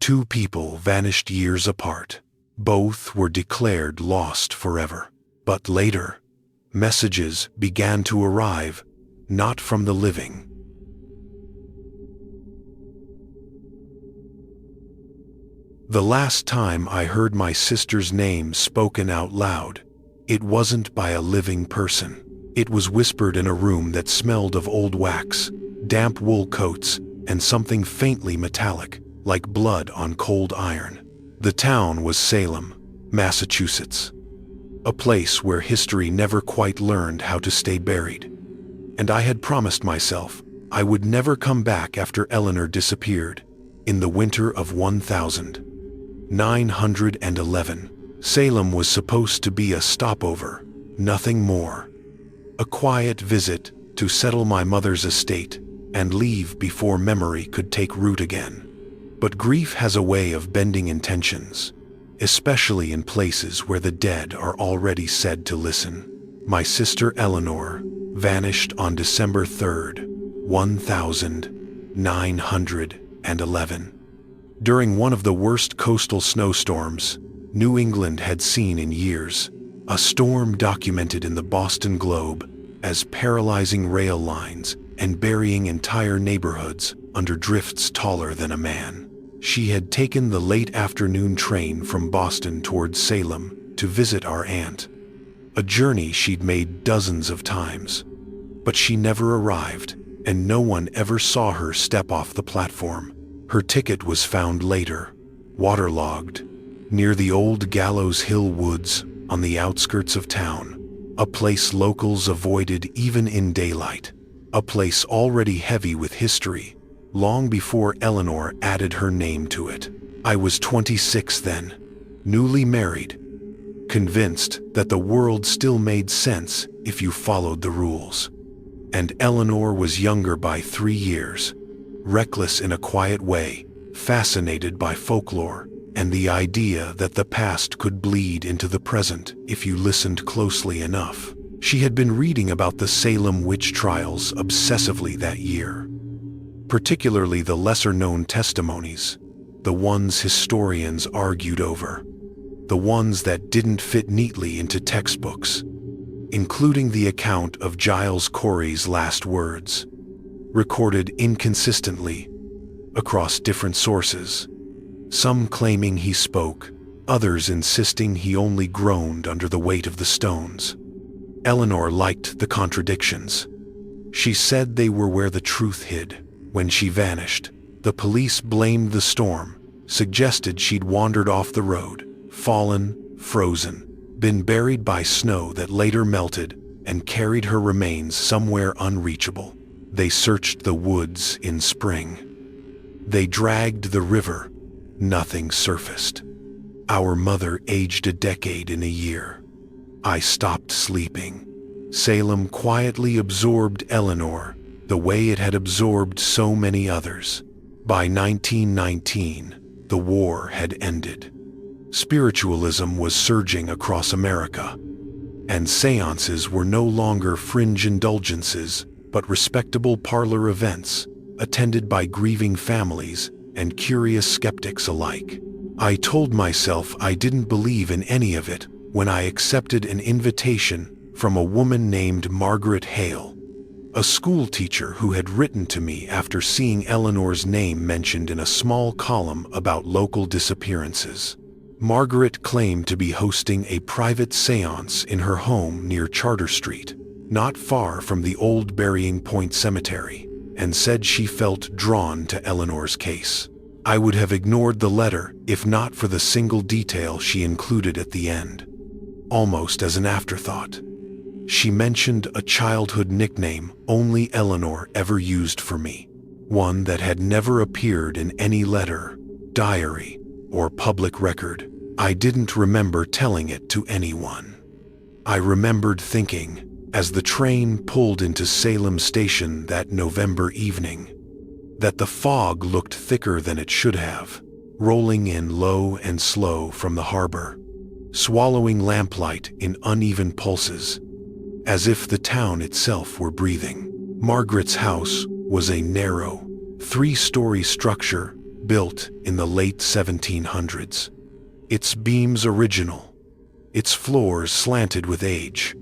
Two people vanished years apart. Both were declared lost forever. But later, messages began to arrive, not from the living. The last time I heard my sister's name spoken out loud, it wasn't by a living person. It was whispered in a room that smelled of old wax, damp wool coats, and something faintly metallic, like blood on cold iron. The town was Salem, Massachusetts, a place where history never quite learned how to stay buried. And I had promised myself I would never come back after Eleanor disappeared in the winter of 1911. Salem was supposed to be a stopover, nothing more. A quiet visit to settle my mother's estate and leave before memory could take root again. But grief has a way of bending intentions, especially in places where the dead are already said to listen. My sister Eleanor vanished on December 3rd, 1911. During one of the worst coastal snowstorms New England had seen in years, a storm documented in the Boston Globe as paralyzing rail lines and burying entire neighborhoods under drifts taller than a man. She had taken the late afternoon train from Boston towards Salem to visit our aunt, a journey she'd made dozens of times. But she never arrived, and no one ever saw her step off the platform. Her ticket was found later, waterlogged, near the old Gallows Hill Woods on the outskirts of town, a place locals avoided even in daylight, a place already heavy with history, long before Eleanor added her name to it. I was 26 then, newly married, convinced that the world still made sense if you followed the rules. And Eleanor was younger by 3 years, reckless in a quiet way, fascinated by folklore and the idea that the past could bleed into the present if you listened closely enough. She had been reading about the Salem witch trials obsessively that year, particularly the lesser-known testimonies, the ones historians argued over, the ones that didn't fit neatly into textbooks, including the account of Giles Corey's last words, recorded inconsistently across different sources, some claiming he spoke, others insisting he only groaned under the weight of the stones. Eleanor liked the contradictions. She said they were where the truth hid. When she vanished, the police blamed the storm, suggested she'd wandered off the road, fallen, frozen, been buried by snow that later melted, and carried her remains somewhere unreachable. They searched the woods in spring. They dragged the river. Nothing surfaced. Our mother aged a decade in a year. I stopped sleeping. Salem quietly absorbed Eleanor the way it had absorbed so many others. By 1919, the war had ended. Spiritualism was surging across America, and séances were no longer fringe indulgences, but respectable parlor events, attended by grieving families and curious skeptics alike. I told myself I didn't believe in any of it when I accepted an invitation from a woman named Margaret Hale, a school teacher who had written to me after seeing Eleanor's name mentioned in a small column about local disappearances. Margaret claimed to be hosting a private séance in her home near Charter Street, not far from the old Burying Point Cemetery, and said she felt drawn to Eleanor's case. I would have ignored the letter if not for the single detail she included at the end, almost as an afterthought. She mentioned a childhood nickname only Eleanor ever used for me, one that had never appeared in any letter, diary, or public record. I didn't remember telling it to anyone. I remembered thinking, as the train pulled into Salem Station that November evening, that the fog looked thicker than it should have, rolling in low and slow from the harbor, swallowing lamplight in uneven pulses, as if the town itself were breathing. Margaret's house was a narrow, 3-story structure built in the late 1700s. Its beams original, its floors slanted with age.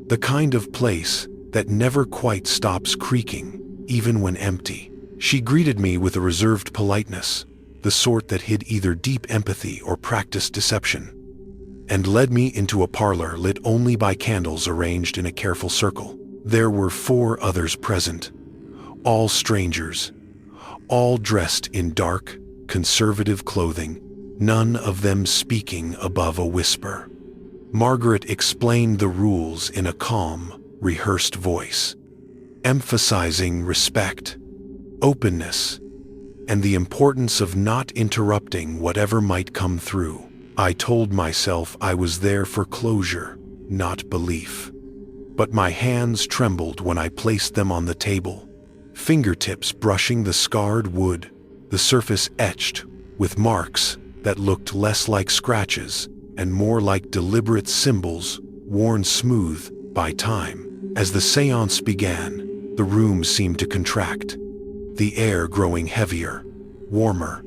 The kind of place that never quite stops creaking, even when empty. She greeted me with a reserved politeness, the sort that hid either deep empathy or practiced deception, and led me into a parlor lit only by candles arranged in a careful circle. There were 4 others present, all strangers, all dressed in dark, conservative clothing, none of them speaking above a whisper. Margaret explained the rules in a calm, rehearsed voice, emphasizing respect, openness, and the importance of not interrupting whatever might come through. I told myself I was there for closure, not belief. But my hands trembled when I placed them on the table, fingertips brushing the scarred wood, the surface etched with marks that looked less like scratches and more like deliberate symbols worn smooth by time. As the séance began, the room seemed to contract, the air growing heavier, warmer,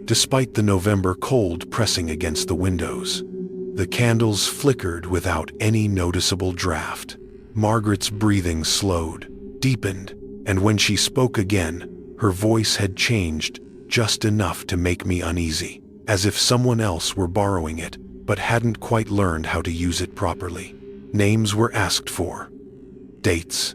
despite the November cold pressing against the windows. The candles flickered without any noticeable draft. Margaret's breathing slowed, deepened, and when she spoke again, her voice had changed just enough to make me uneasy, as if someone else were borrowing it, but hadn't quite learned how to use it properly. Names were asked for, dates,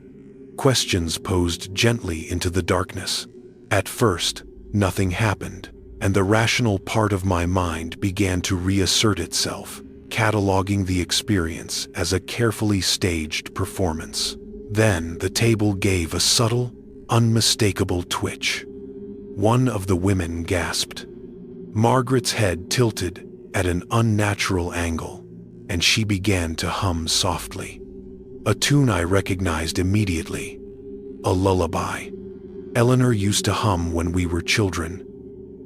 questions posed gently into the darkness. At first, nothing happened, and the rational part of my mind began to reassert itself, cataloging the experience as a carefully staged performance. Then the table gave a subtle, unmistakable twitch. One of the women gasped. Margaret's head tilted at an unnatural angle, and she began to hum softly. A tune I recognized immediately. A lullaby. Eleanor used to hum when we were children.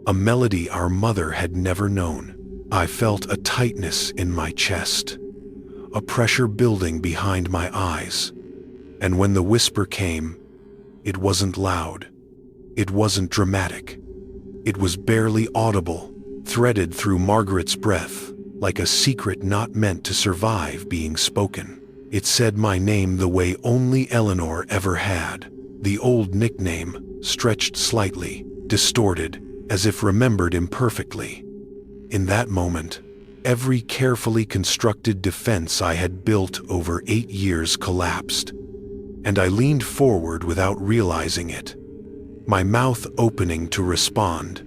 A melody our mother had never known. I felt a tightness in my chest, a pressure building behind my eyes. And when the whisper came, it wasn't loud. It wasn't dramatic. It was barely audible, threaded through Margaret's breath, like a secret not meant to survive being spoken. It said my name the way only Eleanor ever had. The old nickname, stretched slightly, distorted, as if remembered imperfectly. In that moment, every carefully constructed defense I had built over 8 years collapsed, and I leaned forward without realizing it, my mouth opening to respond,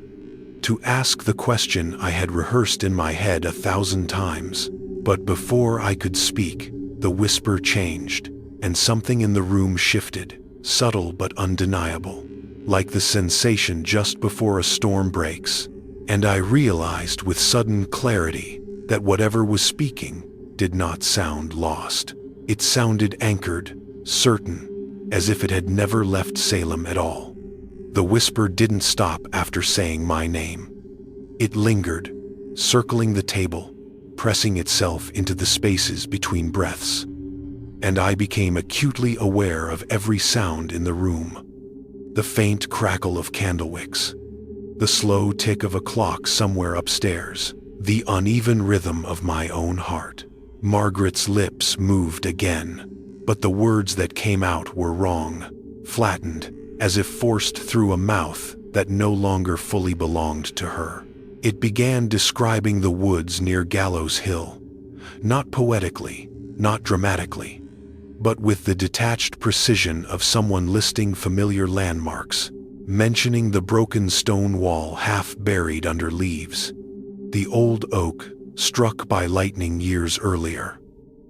to ask the question I had rehearsed in my head 1,000 times. But before I could speak, the whisper changed, and something in the room shifted, subtle but undeniable, like the sensation just before a storm breaks. And I realized with sudden clarity that whatever was speaking did not sound lost. It sounded anchored, certain, as if it had never left Salem at all. The whisper didn't stop after saying my name. It lingered, circling the table, pressing itself into the spaces between breaths. And I became acutely aware of every sound in the room. The faint crackle of candle wicks, the slow tick of a clock somewhere upstairs, the uneven rhythm of my own heart. Margaret's lips moved again, but the words that came out were wrong, flattened, as if forced through a mouth that no longer fully belonged to her. It began describing the woods near Gallows Hill, not poetically, not dramatically, but with the detached precision of someone listing familiar landmarks, mentioning the broken stone wall half buried under leaves, the old oak struck by lightning years earlier,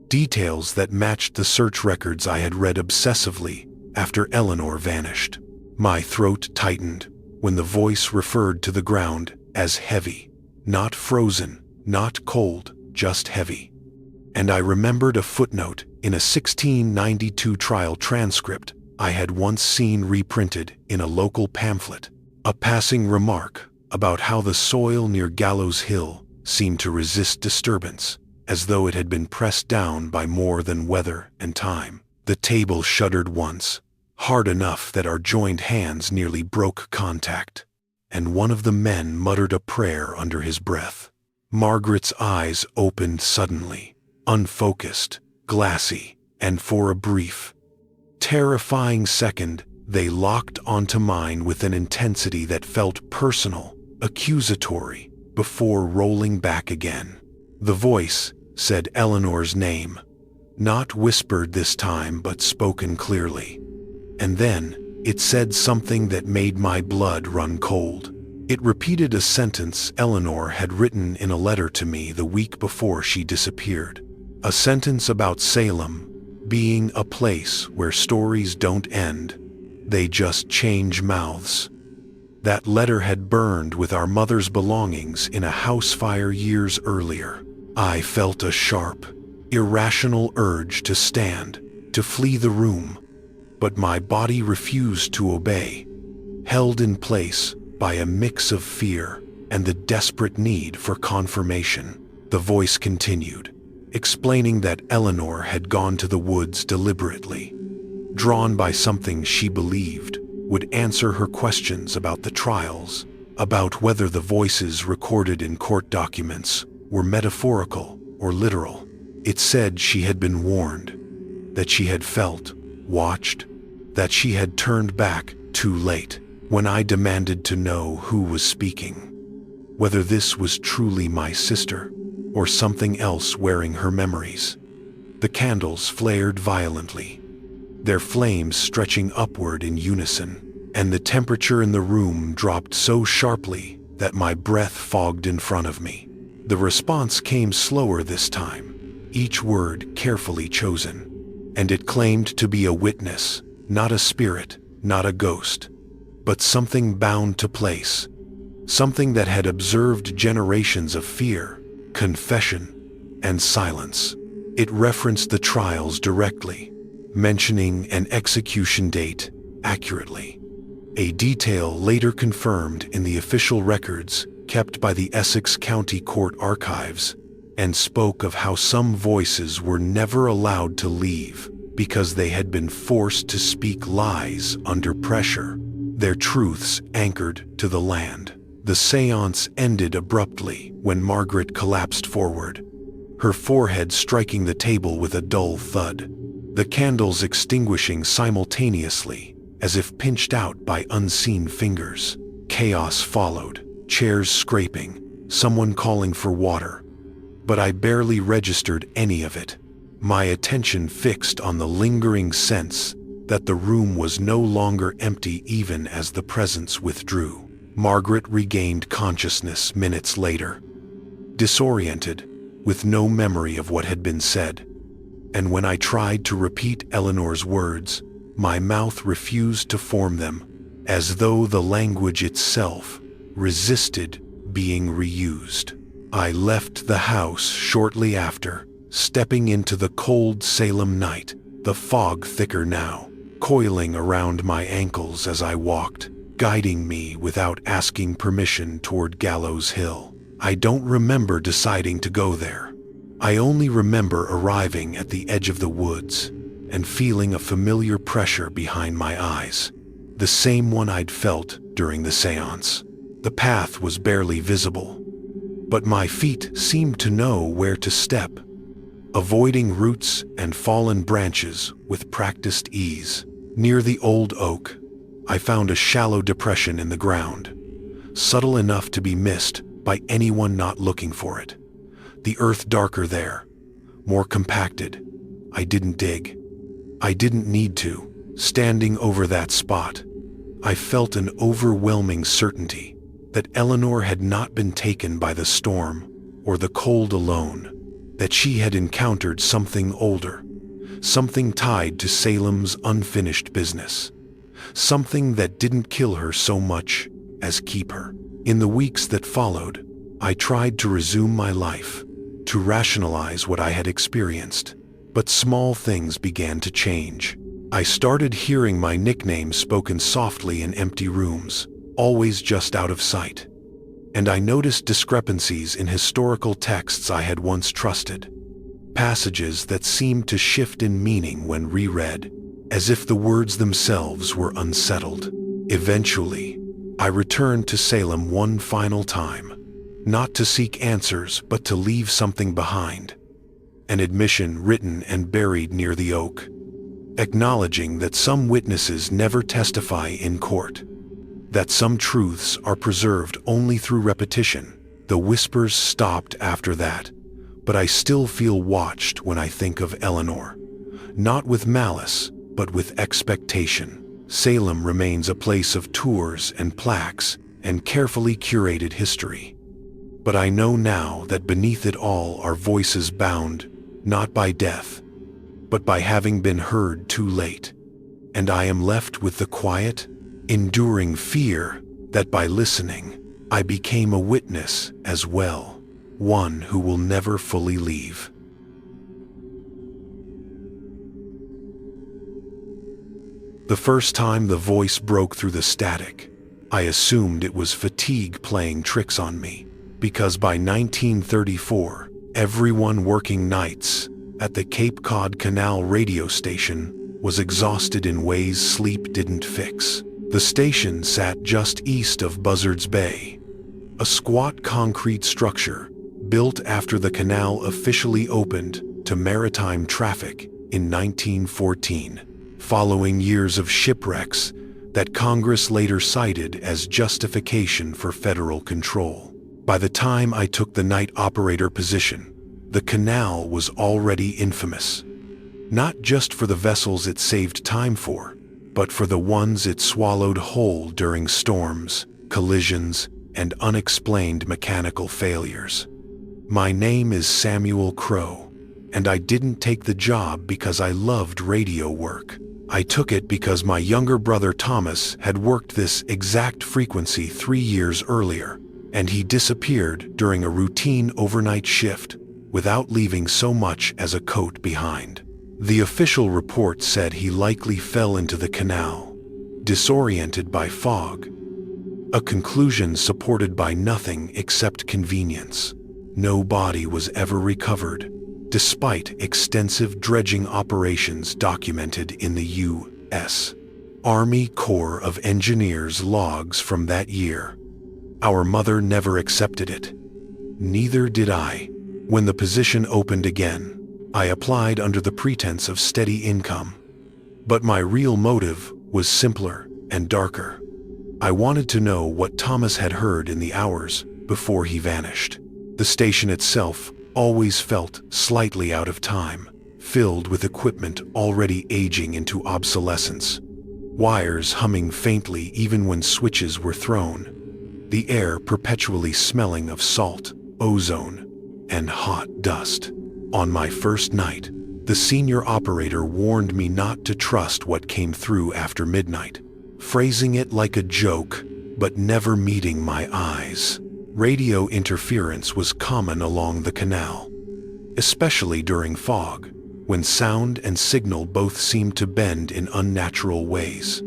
details that matched the search records I had read obsessively after Eleanor vanished. My throat tightened when the voice referred to the ground as heavy, not frozen, not cold, just heavy. And I remembered a footnote in a 1692 trial transcript I had once seen reprinted in a local pamphlet, a passing remark about how the soil near Gallows Hill seemed to resist disturbance, as though it had been pressed down by more than weather and time. The table shuddered once, hard enough that our joined hands nearly broke contact. and one of the men muttered a prayer under his breath. Margaret's eyes opened suddenly, unfocused, glassy, and for a brief, terrifying second, they locked onto mine with an intensity that felt personal, accusatory, before rolling back again. The voice said Eleanor's name, not whispered this time but spoken clearly. And then, it said something that made my blood run cold. It repeated a sentence Eleanor had written in a letter to me the week before she disappeared. A sentence about Salem being a place where stories don't end, they just change mouths. That letter had burned with our mother's belongings in a house fire years earlier. I felt a sharp, irrational urge to stand, to flee the room, but my body refused to obey, held in place by a mix of fear and the desperate need for confirmation. The voice continued, explaining that Eleanor had gone to the woods deliberately, drawn by something she believed would answer her questions about the trials, about whether the voices recorded in court documents were metaphorical or literal. It said she had been warned, that she had felt, watched, that she had turned back too late when I demanded to know who was speaking, whether this was truly my sister or something else wearing her memories. The candles flared violently, their flames stretching upward in unison, and the temperature in the room dropped so sharply that my breath fogged in front of me. The response came slower this time, each word carefully chosen, and it claimed to be a witness, not a spirit, not a ghost, but something bound to place, something that had observed generations of fear, confession, and silence. It referenced the trials directly, mentioning an execution date accurately, a detail later confirmed in the official records kept by the Essex County Court Archives, and spoke of how some voices were never allowed to leave because they had been forced to speak lies under pressure, their truths anchored to the land. The séance ended abruptly when Margaret collapsed forward, her forehead striking the table with a dull thud, the candles extinguishing simultaneously, as if pinched out by unseen fingers. Chaos followed, chairs scraping, someone calling for water, but I barely registered any of it, my attention fixed on the lingering sense that the room was no longer empty even as the presence withdrew. Margaret regained consciousness minutes later, disoriented, with no memory of what had been said. And when I tried to repeat Eleanor's words, my mouth refused to form them, as though the language itself resisted being reused. I left the house shortly after, stepping into the cold Salem night, the fog thicker now, coiling around my ankles as I walked, guiding me without asking permission toward Gallows Hill. I don't remember deciding to go there. I only remember arriving at the edge of the woods and feeling a familiar pressure behind my eyes, the same one I'd felt during the séance. The path was barely visible, but my feet seemed to know where to step, avoiding roots and fallen branches with practiced ease. Near the old oak, I found a shallow depression in the ground, subtle enough to be missed by anyone not looking for it. The earth darker there, more compacted. I didn't dig. I didn't need to. Standing over that spot, I felt an overwhelming certainty that Eleanor had not been taken by the storm or the cold alone, that she had encountered something older, something tied to Salem's unfinished business, something that didn't kill her so much as keep her. In the weeks that followed, I tried to resume my life, to rationalize what I had experienced, but small things began to change. I started hearing my nickname spoken softly in empty rooms, always just out of sight. And I noticed discrepancies in historical texts I had once trusted, passages that seemed to shift in meaning when reread, as if the words themselves were unsettled. Eventually, I returned to Salem one final time, not to seek answers but to leave something behind. An admission written and buried near the oak, acknowledging that some witnesses never testify in court, that some truths are preserved only through repetition. The whispers stopped after that, but I still feel watched when I think of Eleanor. Not with malice, but with expectation. Salem remains a place of tours and plaques and carefully curated history. But I know now that beneath it all are voices bound, not by death, but by having been heard too late. And I am left with the quiet, enduring fear that by listening, I became a witness as well, one who will never fully leave. The first time the voice broke through the static, I assumed it was fatigue playing tricks on me, because by 1934, everyone working nights at the Cape Cod Canal radio station was exhausted in ways sleep didn't fix. The station sat just east of Buzzards Bay, a squat concrete structure built after the canal officially opened to maritime traffic in 1914, following years of shipwrecks that Congress later cited as justification for federal control. By the time I took the night operator position, the canal was already infamous, not just for the vessels it saved time for, but for the ones it swallowed whole during storms, collisions, and unexplained mechanical failures. My name is Samuel Crow, and I didn't take the job because I loved radio work. I took it because my younger brother Thomas had worked this exact frequency 3 years earlier, and he disappeared during a routine overnight shift without leaving so much as a coat behind. The official report said he likely fell into the canal, disoriented by fog, a conclusion supported by nothing except convenience. No body was ever recovered, despite extensive dredging operations documented in the U.S. Army Corps of Engineers logs from that year. Our mother never accepted it. Neither did I. When the position opened again, I applied under the pretense of steady income. But my real motive was simpler and darker. I wanted to know what Thomas had heard in the hours before he vanished. The station itself always felt slightly out of time, filled with equipment already aging into obsolescence, wires humming faintly even when switches were thrown, the air perpetually smelling of salt, ozone, and hot dust. On my first night, the senior operator warned me not to trust what came through after midnight, phrasing it like a joke, but never meeting my eyes. Radio interference was common along the canal, especially during fog, when sound and signal both seemed to bend in unnatural ways.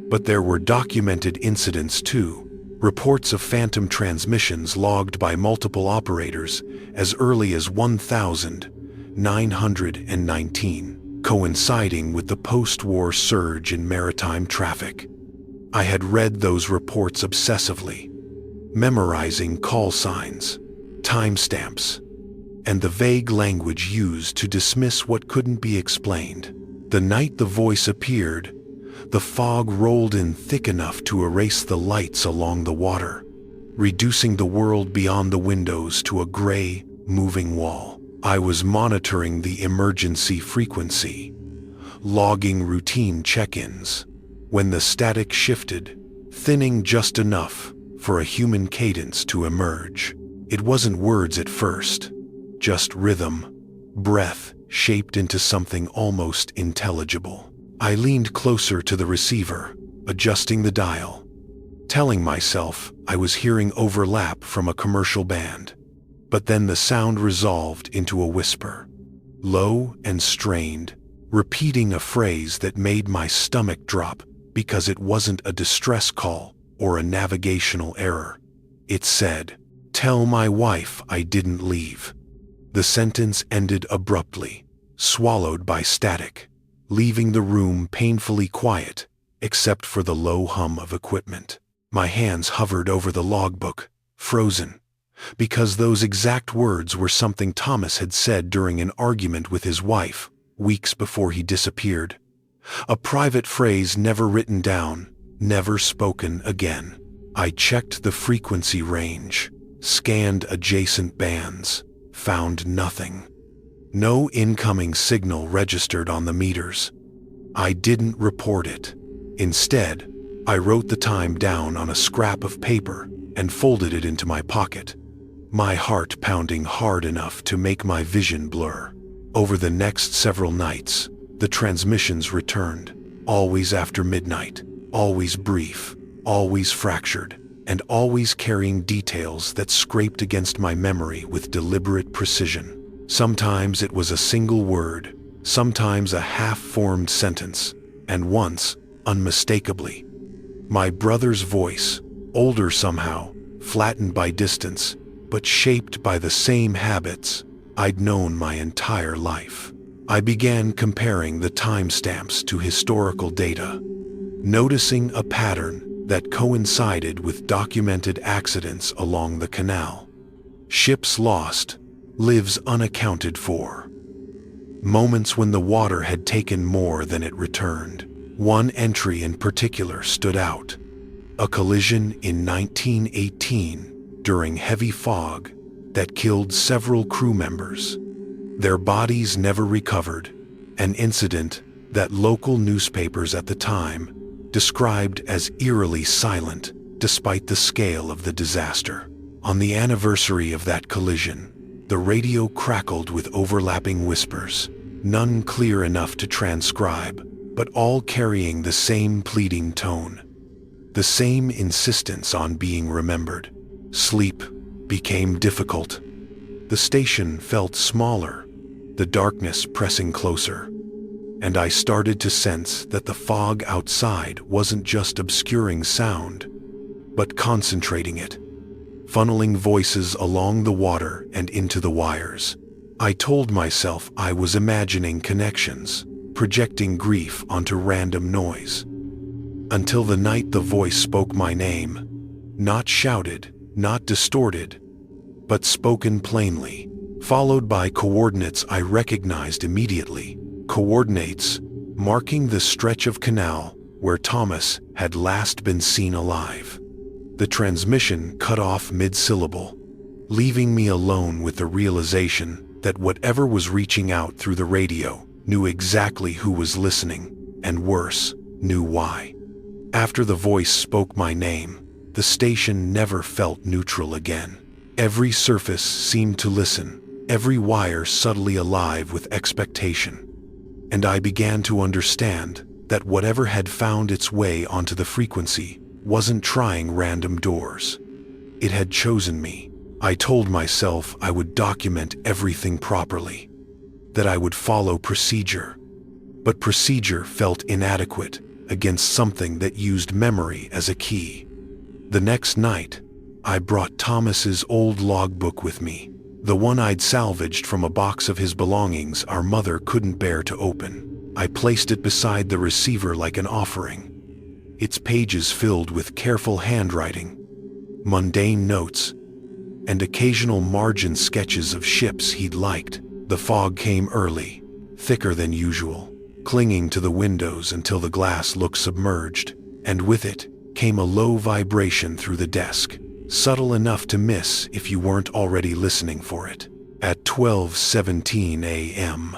But there were documented incidents too, reports of phantom transmissions logged by multiple operators as early as 1919, coinciding with the post-war surge in maritime traffic. I had read those reports obsessively, memorizing call signs, timestamps, and the vague language used to dismiss what couldn't be explained. The night the voice appeared, the fog rolled in thick enough to erase the lights along the water, reducing the world beyond the windows to a gray, moving wall. I was monitoring the emergency frequency, logging routine check-ins, when the static shifted, thinning just enough for a human cadence to emerge. It wasn't words at first, just rhythm, breath shaped into something almost intelligible. I leaned closer to the receiver, adjusting the dial, telling myself I was hearing overlap from a commercial band. But then the sound resolved into a whisper, low and strained, repeating a phrase that made my stomach drop because it wasn't a distress call or a navigational error. It said, "Tell my wife I didn't leave." The sentence ended abruptly, swallowed by static, leaving the room painfully quiet, except for the low hum of equipment. My hands hovered over the logbook, frozen, because those exact words were something Thomas had said during an argument with his wife, weeks before he disappeared. A private phrase never written down, never spoken again. I checked the frequency range, scanned adjacent bands, found nothing. No incoming signal registered on the meters. I didn't report it. Instead, I wrote the time down on a scrap of paper and folded it into my pocket, my heart pounding hard enough to make my vision blur. Over the next several nights, the transmissions returned, always after midnight, always brief, always fractured, and always carrying details that scraped against my memory with deliberate precision. Sometimes it was a single word, sometimes a half-formed sentence, and once, unmistakably, my brother's voice, older somehow, flattened by distance, but shaped by the same habits I'd known my entire life. I began comparing the timestamps to historical data, noticing a pattern that coincided with documented accidents along the canal. Ships lost, lives unaccounted for. Moments when the water had taken more than it returned. One entry in particular stood out. A collision in 1918 during heavy fog that killed several crew members. Their bodies never recovered, an incident that local newspapers at the time described as eerily silent despite the scale of the disaster. On the anniversary of that collision, the radio crackled with overlapping whispers, none clear enough to transcribe, but all carrying the same pleading tone, the same insistence on being remembered. Sleep became difficult. The station felt smaller, the darkness pressing closer, and I started to sense that the fog outside wasn't just obscuring sound, but concentrating it, funneling voices along the water and into the wires. I told myself I was imagining connections, projecting grief onto random noise. Until the night the voice spoke my name, not shouted, not distorted, but spoken plainly, followed by coordinates I recognized immediately. Coordinates marking the stretch of canal where Thomas had last been seen alive. The transmission cut off mid-syllable, leaving me alone with the realization that whatever was reaching out through the radio knew exactly who was listening, and worse, knew why. After the voice spoke my name, the station never felt neutral again. Every surface seemed to listen, every wire subtly alive with expectation. And I began to understand that whatever had found its way onto the frequency wasn't trying random doors. It had chosen me. I told myself I would document everything properly, that I would follow procedure. But procedure felt inadequate against something that used memory as a key. The next night, I brought Thomas's old logbook with me, the one I'd salvaged from a box of his belongings our mother couldn't bear to open. I placed it beside the receiver like an offering, its pages filled with careful handwriting, mundane notes, and occasional margin sketches of ships he'd liked. The fog came early, thicker than usual, clinging to the windows until the glass looked submerged, and with it came a low vibration through the desk, subtle enough to miss if you weren't already listening for it. At 12:17 a.m.,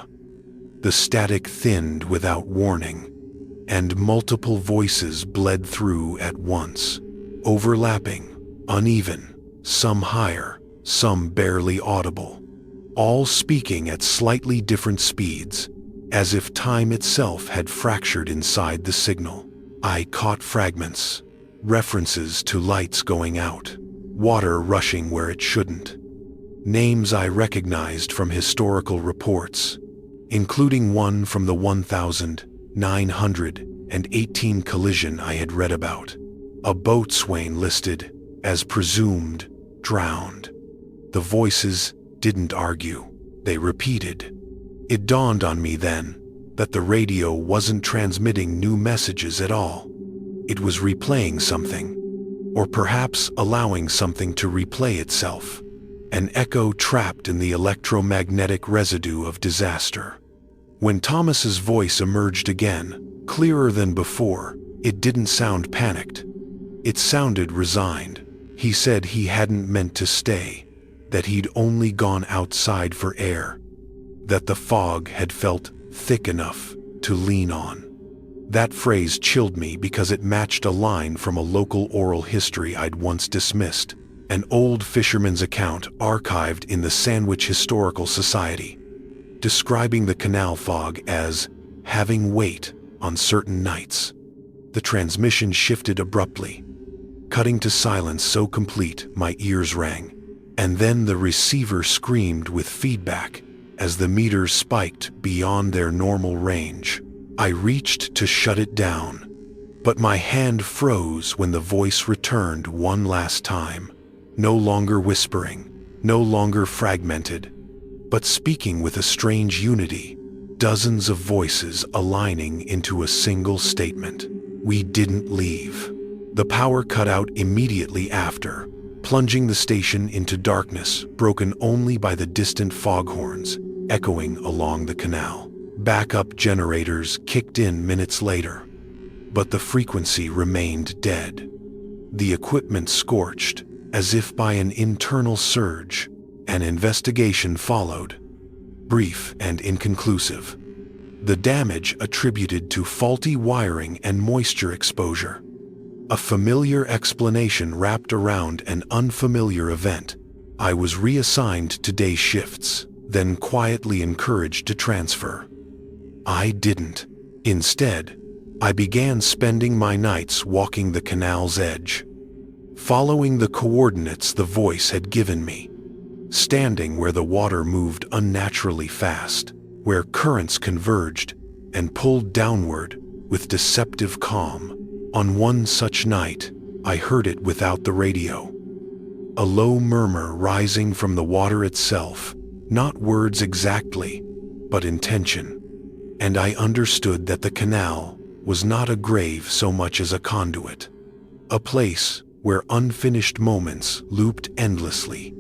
the static thinned without warning, and multiple voices bled through at once, overlapping, uneven, some higher, some barely audible, all speaking at slightly different speeds, as if time itself had fractured inside the signal. I caught fragments, references to lights going out, water rushing where it shouldn't, names I recognized from historical reports, including one from the 1918 collision I had read about. A boatswain listed as presumed drowned. The voices didn't argue, they repeated. It dawned on me then that the radio wasn't transmitting new messages at all. It was replaying something, or perhaps allowing something to replay itself, an echo trapped in the electromagnetic residue of disaster. When Thomas's voice emerged again, clearer than before, it didn't sound panicked. It sounded resigned. He said he hadn't meant to stay, that he'd only gone outside for air, that the fog had felt thick enough to lean on. That phrase chilled me because it matched a line from a local oral history I'd once dismissed, an old fisherman's account archived in the Sandwich Historical Society, describing the canal fog as having weight on certain nights. The transmission shifted abruptly, cutting to silence so complete my ears rang, and then the receiver screamed with feedback as the meters spiked beyond their normal range. I reached to shut it down, but my hand froze when the voice returned one last time, no longer whispering, no longer fragmented, but speaking with a strange unity, dozens of voices aligning into a single statement. We didn't leave. The power cut out immediately after, plunging the station into darkness, broken only by the distant foghorns echoing along the canal. Backup generators kicked in minutes later, but the frequency remained dead. The equipment scorched, as if by an internal surge. An investigation followed, brief and inconclusive. The damage attributed to faulty wiring and moisture exposure. A familiar explanation wrapped around an unfamiliar event. I was reassigned to day shifts, then quietly encouraged to transfer. I didn't. Instead, I began spending my nights walking the canal's edge, following the coordinates the voice had given me, standing where the water moved unnaturally fast, where currents converged and pulled downward with deceptive calm. On one such night, I heard it without the radio. A low murmur rising from the water itself, not words exactly, but intention. And I understood that the canal was not a grave so much as a conduit, a place where unfinished moments looped endlessly,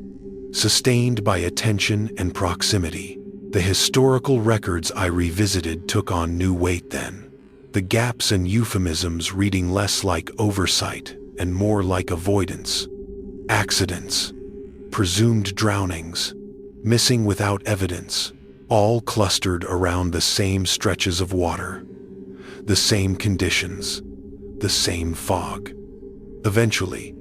sustained by attention and proximity. The historical records I revisited took on new weight then, the gaps and euphemisms reading less like oversight and more like avoidance. Accidents, presumed drownings, missing without evidence, all clustered around the same stretches of water, the same conditions, the same fog. Eventually,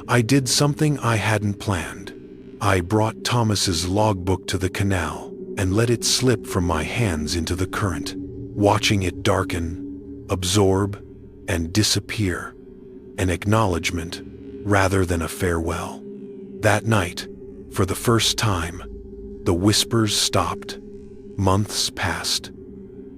I did something I hadn't planned. I brought Thomas's logbook to the canal and let it slip from my hands into the current, watching it darken, absorb, and disappear, an acknowledgement rather than a farewell. That night, for the first time, the whispers stopped. Months passed.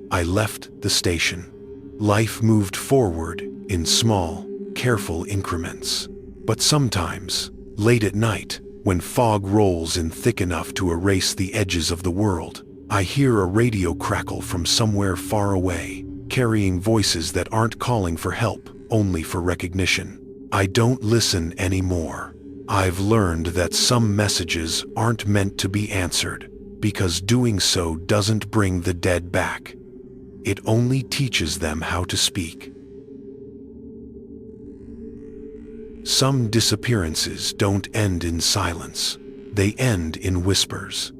I left the station. Life moved forward in small, careful increments. But sometimes, late at night, when fog rolls in thick enough to erase the edges of the world, I hear a radio crackle from somewhere far away, carrying voices that aren't calling for help, only for recognition. I don't listen anymore. I've learned that some messages aren't meant to be answered, because doing so doesn't bring the dead back. It only teaches them how to speak. Some disappearances don't end in silence. They end in whispers.